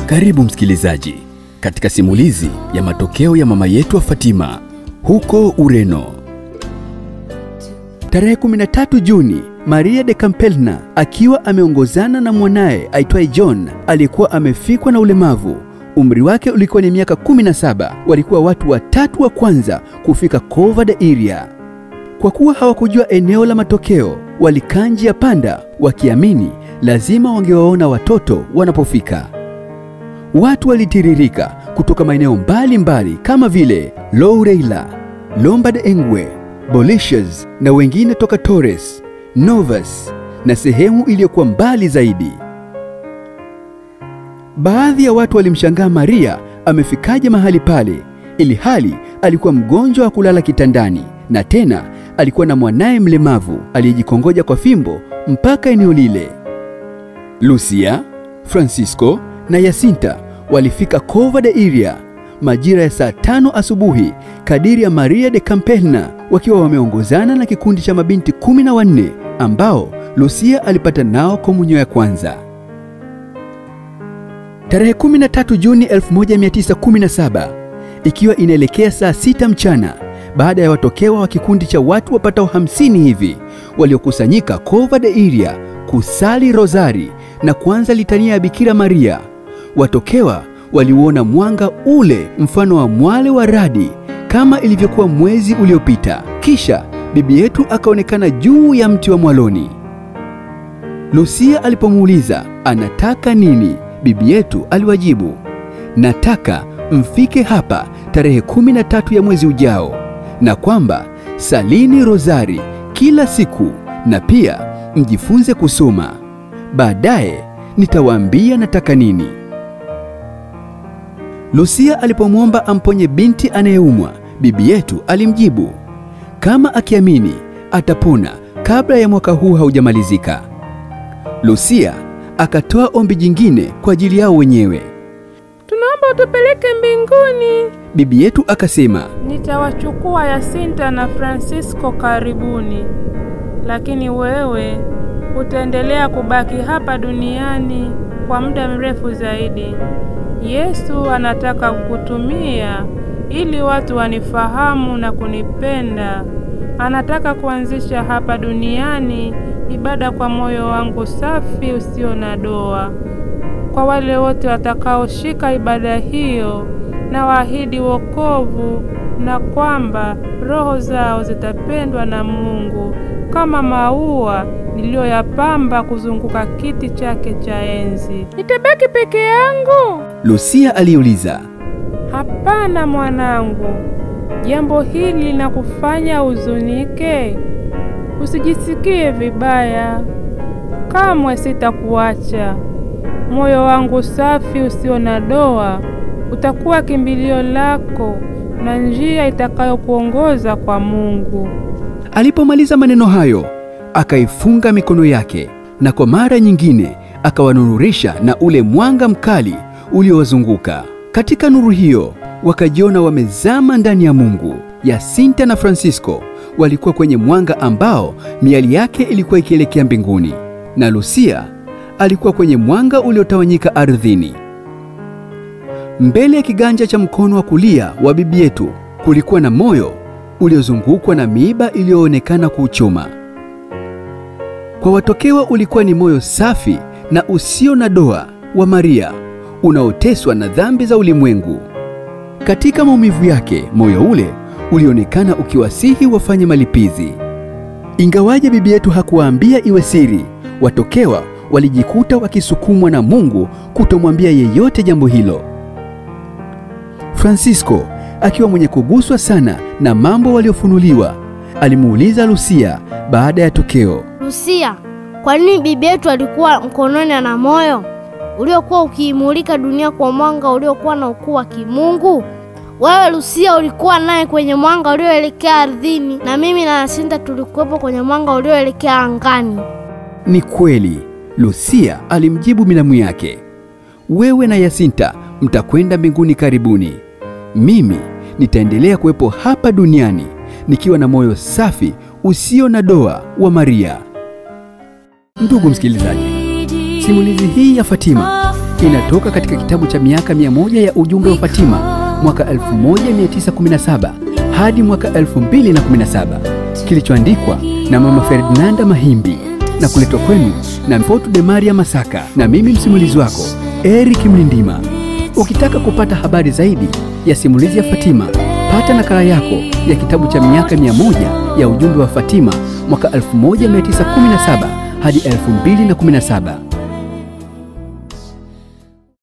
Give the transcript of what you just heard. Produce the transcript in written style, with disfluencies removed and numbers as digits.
Karibu msikilizaji katika simulizi ya matokeo ya mama yetu wa Fatima huko Ureno. Tarehe 13 Juni, Maria de Campelna akiwa ameongozana na mwanae aitwaye John alikuwa amefikwa na ulemavu. Umri wake ulikuwa ni miaka 17. Walikuwa watu watatu wa kwanza kufika Cova da Iria. Kwa kuwa hawakujua eneo la matokeo, walikaa njia panda wakiamini lazima wangewaona watoto wanapofika. Watu walitiririka kutoka maeneo mbalimbali kama vile Loureila, Lomba de Engwe, Bolicias na wengine toka Torres, Novas na sehemu iliyokuwa mbali zaidi. Baadhi ya watu walimshangaa Maria amefikaje mahali pale, ili hali alikuwa mgonjwa wa kulala kitandani na tena alikuwa na mwanae mlemavu aliyejikongoja kwa fimbo mpaka eneo lile. Lucia, Francisco na Jacinta walifika Cova da Iria majira ya saa 5 asubuhi kadiri ya Maria de Campelna, wakiwa wameongozana na kikundi cha mabinti 14 ambao Lucia alipata nao komunyo ya kwanza. Tarehe 13 Juni 1917, ikiwa inaelekea saa 6 mchana, baada ya watokewa wa kikundi cha watu wapatao 50 hivi waliokusanyika Cova da Iria kusali rozari na kuanza litania ya Bikira Maria, watokewa waliuona mwanga ule mfano wa mwale wa radi kama ilivyokuwa mwezi uliopita. Kisha bibi yetu akaonekana juu ya mti wa mwaloni. Lucia alipomuuliza anataka nini, bibi yetu aliwajibu, nataka mfike hapa tarehe 13 ya mwezi ujao, na kwamba salini rozari kila siku na pia mjifunze kusoma. Baadaye nitawaambia nataka nini. Lucia alipomwomba amponye binti anayeumwa, bibi yetu alimjibu kama akiamini atapona kabla ya mwaka huu haujamalizika. Lucia akatoa ombi jingine kwa ajili yao wenyewe. Tunaomba utupeleke mbinguni. Bibi yetu akasema, nitawachukua Jacinta na Francisco karibuni, lakini wewe utaendelea kubaki hapa duniani kwa muda mrefu zaidi. Yesu anataka kukutumia ili watu wanifahamu na kunipenda. Anataka kuanzisha hapa duniani ibada kwa moyo wangu safi usio na doa. Kwa wale wote watakaoshika ibada hiyo, na waahidi wokovu na kwamba roho zao zitapendwa na Mungu kama maua niliyoyapamba kuzunguka kiti chake cha enzi. Nitabaki peke yangu? Lucia aliuliza. Hapana mwanangu, jambo hili linakufanya huzunike? Usijisikie vibaya, kamwe sitakuacha. Moyo wangu safi usio na doa utakuwa kimbilio lako na njia itakayokuongoza kwa Mungu. Alipomaliza maneno hayo, akaifunga mikono yake na kwa mara nyingine akawanunurisha na ule mwanga mkali uliowazunguka. Katika nuru hiyo wakajiona wamezama ndani ya Mungu. Jacinta na Francisco walikuwa kwenye mwanga ambao miali yake ilikuwa ikielekea mbinguni, na Lucia alikuwa kwenye mwanga uliotawanyika ardhini. Mbele ya kiganja cha mkono wa kulia wa bibi yetu kulikuwa na moyo uliozungukwa na miiba iliyoonekana kuuchoma. Kwa watokewa ulikuwa ni moyo safi na usio na doa wa Maria, unaoteswa na dhambi za ulimwengu. Katika maumivu yake, moyo ule ulionekana ukiwasihi wafanye malipizi. Ingawaje bibi yetu hakuwaambia iwe siri, watokewa walijikuta wakisukumwa na Mungu kutomwambia yeyote jambo hilo. Francisco, akiwa mwenye kuguswa sana na mambo waliofunuliwa, alimuuliza Lucia baada ya tokeo, Lucia, kwa nini bibi yetu alikuwa mkononi na moyo uliokuwa ukiimulika dunia kwa mwanga uliokuwa na ukuu wa kimungu? Wewe Lucia ulikuwa naye kwenye mwanga ulioelekea ardhini, na mimi na Jacinta tulikuwepo kwenye mwanga ulioelekea angani. Ni kweli, Lucia alimjibu milamu yake. Wewe na Jacinta mtakwenda mbinguni karibuni. Mimi nitaendelea kuwepo hapa duniani nikiwa na moyo safi usio na doa wa Maria. Ndugu msikilizaji, simulizi hii ya Fatima inatoka katika kitabu cha miaka 100 ya ujumbe wa Fatima mwaka 1917 hadi mwaka 2017, kilichoandikwa na Mama Ferdinanda Mahimbi na kuletwa kwenu na Mfotu de Maria Masaka na mimi msimulizi wako Eric Mlindima. Ukitaka kupata habari zaidi ya simulizi ya Fatima, pata nakala yako ya kitabu cha miaka 100 ya ujumbe wa Fatima mwaka 1917 hadi 2017.